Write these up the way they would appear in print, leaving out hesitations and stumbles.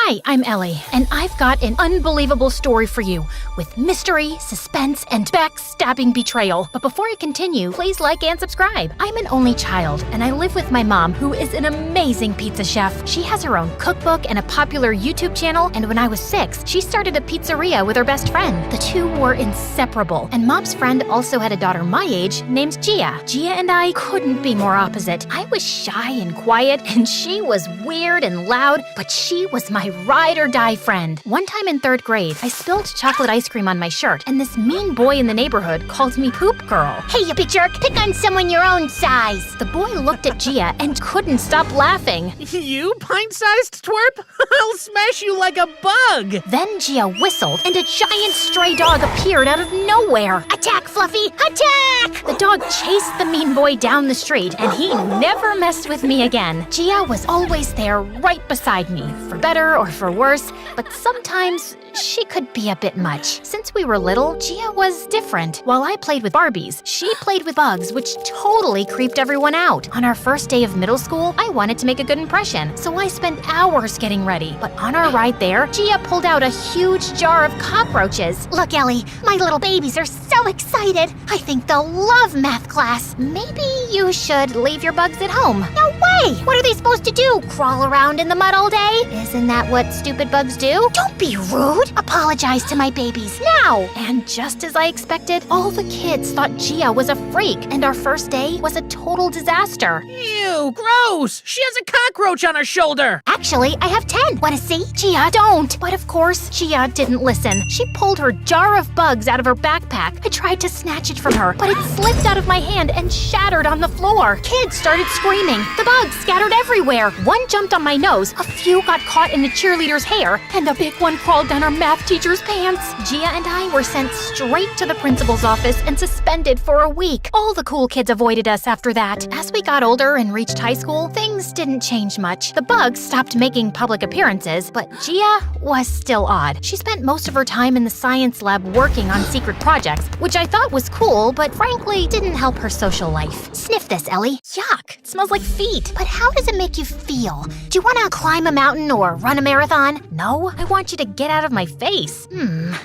Hi, I'm Ellie, and I've got an unbelievable story for you with mystery, suspense, and backstabbing betrayal. But before I continue, please like and subscribe. I'm an only child, and I live with my mom, who is an amazing pizza chef. She has her own cookbook and a popular YouTube channel, and when I was 6, she started a pizzeria with her best friend. The two were inseparable, and Mom's friend also had a daughter my age named Gia. Gia and I couldn't be more opposite. I was shy and quiet, and she was weird and loud, but she was my ride-or-die friend. One time in 3rd grade, I spilled chocolate ice cream on my shirt, and this mean boy in the neighborhood called me Poop Girl. Hey, you big jerk, pick on someone your own size. The boy looked at Gia and couldn't stop laughing. You pint-sized twerp? I'll smash you like a bug! Then Gia whistled, and a giant stray dog appeared out of nowhere. Attack, Fluffy, attack! The dog chased the mean boy down the street, and he never messed with me again. Gia was always there right beside me, for better or for worse, but sometimes she could be a bit much. Since we were little, Gia was different. While I played with Barbies, she played with bugs, which totally creeped everyone out. On our first day of middle school, I wanted to make a good impression, so I spent hours getting ready. But on our ride there, Gia pulled out a huge jar of cockroaches. Look, Ellie, my little babies are so excited. I think they'll love math class. Maybe you should leave your bugs at home. No way! What are they supposed to do? Crawl around in the mud all day? Isn't that what stupid bugs do? Don't be rude! Apologize to my babies, now! And just as I expected, all the kids thought Gia was a freak, and our first day was a total disaster. Ew, gross! She has a cockroach on her shoulder! Actually, I have 10. Wanna see? Gia, don't! But of course, Gia didn't listen. She pulled her jar of bugs out of her backpack. I tried to snatch it from her, but it slipped out of my hand and shattered on the floor. Kids started screaming. The bugs scattered everywhere. One jumped on my nose, a few got caught in the cheerleader's hair, and a big one crawled down our math teacher's pants. Gia and I were sent straight to the principal's office and suspended for a week. All the cool kids avoided us after that. As we got older and reached high school, things didn't change much. The bugs stopped making public appearances, but Gia was still odd. She spent most of her time in the science lab working on secret projects, which I thought was cool, but frankly didn't help her social life. Sniff this, Ellie. Yuck, it smells like feet. But how does it make you feel? Do you wanna climb a mountain or run a marathon? No, I want you to get out of my face.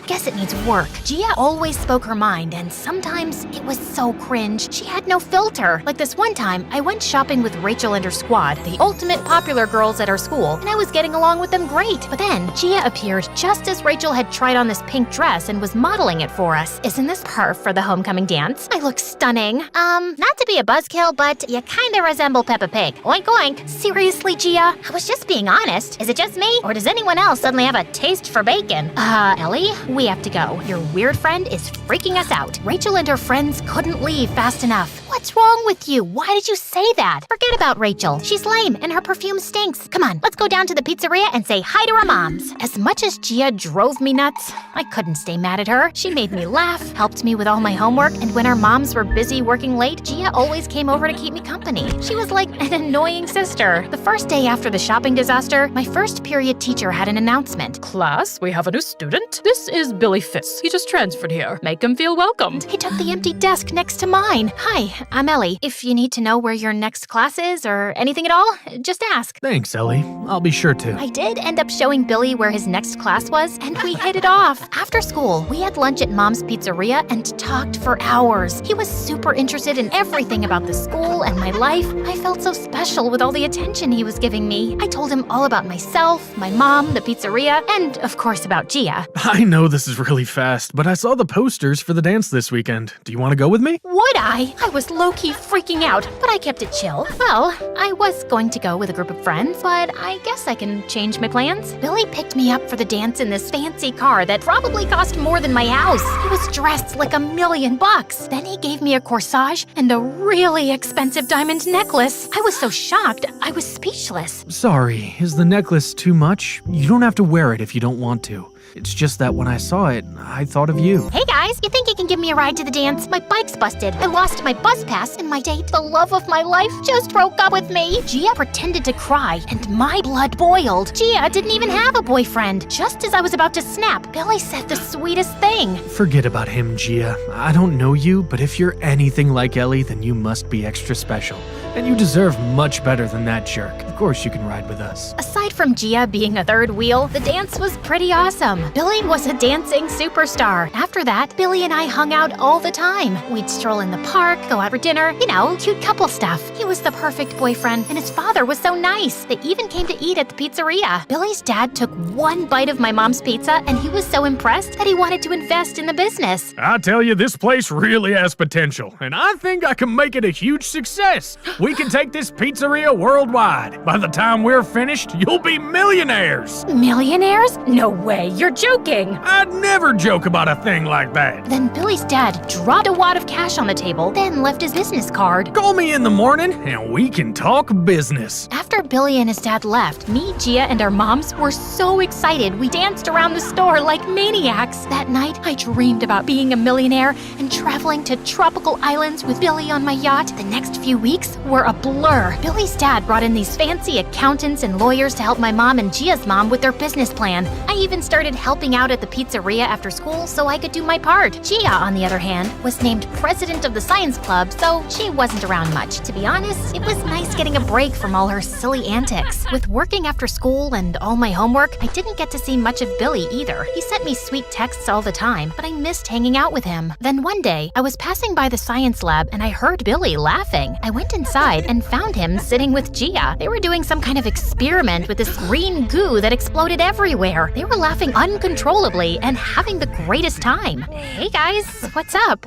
Guess it needs work. Gia always spoke her mind, and sometimes it was so cringe. She had no filter. Like this one time, I went shopping with Rachel and her squad, the ultimate popular girls at our school, and I was getting along with them great. But then, Gia appeared just as Rachel had tried on this pink dress and was modeling it for us. Isn't this perf for the homecoming dance? I look stunning. Not to be a buzzkill, but you kinda resemble Peppa Pig. Oink oink. Seriously, Gia? I was just being honest. Is it just me, or does anyone else suddenly have a taste for bacon? Ellie, we have to go. Your weird friend is freaking us out. Rachel and her friends couldn't leave fast enough. What's wrong with you? Why did you say that? Forget about Rachel. She's lame and her perfume stinks. Come on, let's go down to the pizzeria and say hi to our moms. As much as Gia drove me nuts, I couldn't stay mad at her. She made me laugh, helped me with all my homework, and when our moms were busy working late, Gia always came over to keep me company. She was like an annoying sister. The first day after the shopping disaster, my first period teacher had an announcement. Class, we have a new student. This is Billy Fiss. He just transferred here. Make him feel welcomed. He took the empty desk next to mine. Hi, I'm Ellie. If you need to know where your next class is or anything at all, just ask. Thanks, Ellie. I'll be sure to. I did end up showing Billy where his next class was, and we hit it off. After school, we had lunch at Mom's Pizzeria and talked for hours. He was super interested in everything about the school and my life. I felt so special with all the attention he was giving me. I told him all about myself, my mom, the pizzeria, and of course about Gia. I know this is really fast, but I saw the posters for the dance this weekend. Do you want to go with me? Would I? I was low-key freaking out, but I kept it chill. Well, I was going to go with a group of friends, but I guess I can change my plans. Billy picked me up for the dance in this fancy car that probably cost more than my house. He was dressed like $1 million. Then he gave me a corsage and a really expensive diamond necklace. I was so shocked, I was speechless. Sorry, is the necklace too much? You don't have to wear it if you don't want to. It's just that when I saw it, I thought of you. Hey guys, you think you can give me a ride to the dance? My bike's busted. I lost my bus pass, and my date, the love of my life, just broke up with me. Gia pretended to cry, and my blood boiled. Gia didn't even have a boyfriend. Just as I was about to snap, Billy said the sweetest thing. Forget about him, Gia. I don't know you, but if you're anything like Ellie, then you must be extra special. And you deserve much better than that jerk. Of course you can ride with us. Aside from Gia being a third wheel, the dance was pretty awesome. Billy was a dancing superstar. After that, Billy and I hung out all the time. We'd stroll in the park, go out for dinner, cute couple stuff. He was the perfect boyfriend, and his father was so nice. They even came to eat at the pizzeria. Billy's dad took one bite of my mom's pizza, and he was so impressed that he wanted to invest in the business. I tell you, this place really has potential, and I think I can make it a huge success. We can take this pizzeria worldwide. By the time we're finished, you'll be millionaires. Millionaires? No way, you're joking. I'd never joke about a thing like that. Then Billy's dad dropped a wad of cash on the table, then left his business card. Call me in the morning, and we can talk business. After Billy and his dad left, me, Gia, and our moms were so excited we danced around the store like maniacs. That night, I dreamed about being a millionaire and traveling to tropical islands with Billy on my yacht. The next few weeks were a blur. Billy's dad brought in these fancy accountants and lawyers to help my mom and Gia's mom with their business plan. I even started helping out at the pizzeria after school so I could do my part. Gia, on the other hand, was named president of the science club, so she wasn't around much. To be honest, it was nice getting a break from all her silly antics. With working after school and all my homework, I didn't get to see much of Billy either. He sent me sweet texts all the time, but I missed hanging out with him. Then one day, I was passing by the science lab and I heard Billy laughing. I went inside and found him sitting with Gia. They were doing some kind of experiment with this green goo that exploded everywhere. They were laughing uncontrollably and having the greatest time. Hey guys, what's up?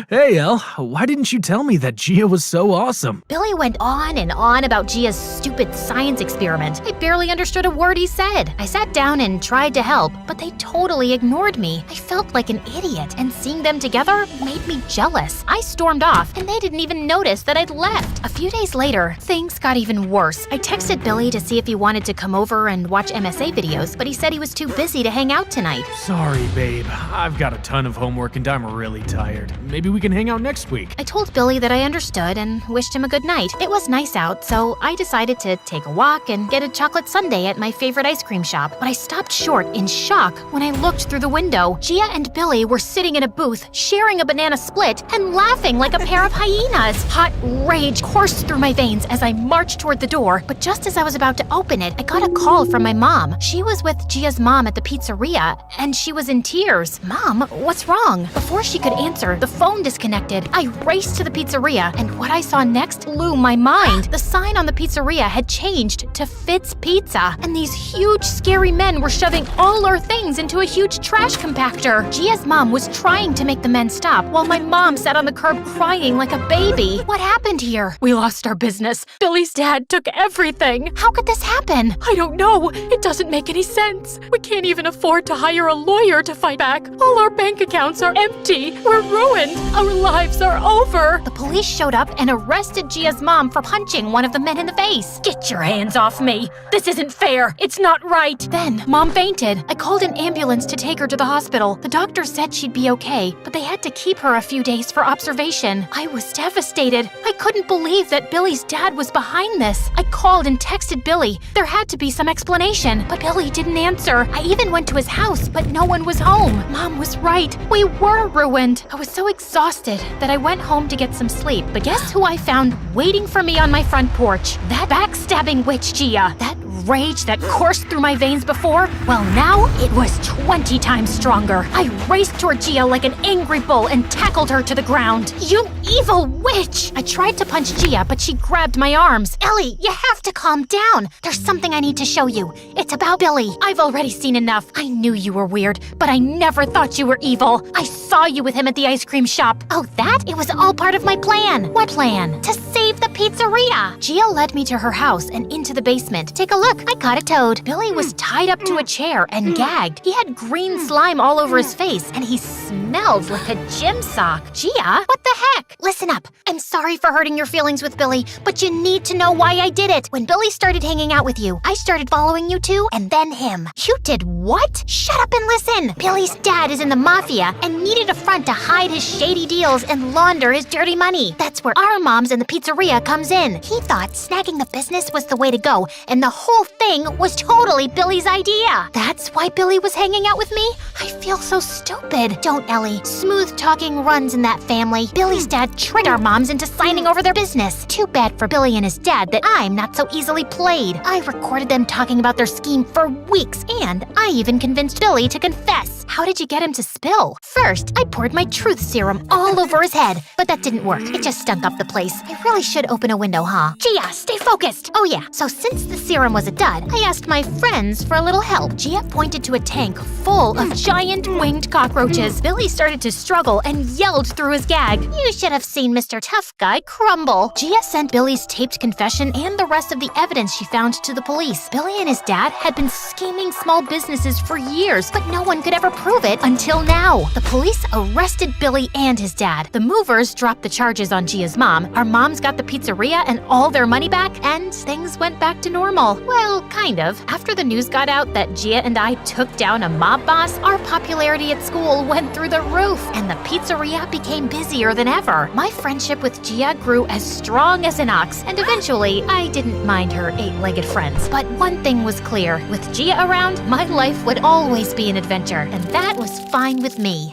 Hey, Elle, why didn't you tell me that Gia was so awesome? Billy went on and on about Gia's stupid science experiment. I barely understood a word he said. I sat down and tried to help, but they totally ignored me. I felt like an idiot, and seeing them together made me jealous. I stormed off, and they didn't even notice that I'd left. A few days later, things got even worse. I texted Billy to see if he wanted to come over and watch MSA videos, but he said he was too busy to hang out tonight. Sorry, babe. I've got a ton of homework and I'm really tired. Maybe we can hang out next week. I told Billy that I understood and wished him a good night. It was nice out, so I decided to take a walk and get a chocolate sundae at my favorite ice cream shop. But I stopped short in shock when I looked through the window. Gia and Billy were sitting in a booth, sharing a banana split and laughing like a pair of hyenas. Hot rage coursed through my veins as I marched toward the door, but just as I was about to open it, I got a call from my mom. She was with Gia's mom at the pizzeria, and she was in tears. Mom, what's wrong? Before she could answer, the phone disconnected. I raced to the pizzeria, and what I saw next blew my mind. The sign on the pizzeria had changed to Fitz Pizza, and these huge, scary men were shoving all our things into a huge trash compactor. Gia's mom was trying to make the men stop, while my mom sat on the curb crying like a baby. What happened here? We lost our business. Billy's dad took everything. How could this happen? I don't know. It doesn't make any sense. We can't even afford to hire a lawyer to fight back. All our bank accounts are empty. We're ruined. Our lives are over. The police showed up and arrested Gia's mom for punching one of the men in the face. Get your hands off me. This isn't fair. It's not right. Then, Mom fainted. I called an ambulance to take her to the hospital. The doctor said she'd be okay, but they had to keep her a few days for observation. I was devastated. I couldn't believe that Billy's dad was behind this. I called and texted Billy. There had to be some explanation, but Billy didn't answer. I even went to his house, but no one was home. Mom was right. We were ruined. I was so exhausted that I went home to get some sleep. But guess who I found waiting for me on my front porch? That backstabbing witch, Gia. That rage that coursed through my veins before, well, now it was 20 times stronger. I raced toward Gia like an angry bull and tackled her to the ground. You evil witch! I tried to punch Gia, but she grabbed my arms. Ellie, you have to calm down. There's something I need to show you. It's about Billy. I've already seen enough. I knew you were weird, but I never thought you were evil. I saw you with him at the ice cream shop. Oh, that? It was all part of my plan. What plan? To save the pizzeria. Gia led me to her house and into the basement. Take a look. I caught a toad. Billy was tied up to a chair and gagged. He had green slime all over his face, and he smelled like a gym sock. Gia, what the heck? Listen up. I'm sorry for hurting your feelings with Billy, but you need to know why I did it. When Billy started hanging out with you, I started following you two and then him. You did what? Shut up and listen. Billy's dad is in the mafia and needed a front to hide his shady deals and launder his dirty money. That's where our moms and the pizzeria comes in. He thought snagging the business was the way to go, and the whole thing was totally Billy's idea. That's why Billy was hanging out with me? I feel so stupid. Don't, Ellie. Smooth talking runs in that family. Billy's dad tricked our moms into signing over their business. Too bad for Billy and his dad that I'm not so easily played. I recorded them talking about their scheme for weeks, and I even convinced Billy to confess. How did you get him to spill? First, I poured my truth serum all over his head, but that didn't work. It just stunk up the place. I really should open a window, huh? Gia, stay focused. Oh yeah, so since the serum was a dud, I asked my friends for a little help. Gia pointed to a tank full of giant winged cockroaches. Billy started to struggle and yelled through his gag. You should have seen Mr. Tough Guy crumble. Gia sent Billy's taped confession and the rest of the evidence she found to the police. Billy and his dad had been scheming small businesses for years, but no one could ever prove it until now. The police arrested Billy and his dad. The movers dropped the charges on Gia's mom. Our moms got the pizzeria and all their money back, and things went back to normal. Well, kind of. After the news got out that Gia and I took down a mob boss, our popularity at school went through the roof, and the pizzeria became busier than ever. My friendship with Gia grew as strong as an ox, and eventually, I didn't mind her eight-legged friends. But one thing was clear. With Gia around, my life would always be an adventure, and that was fine with me.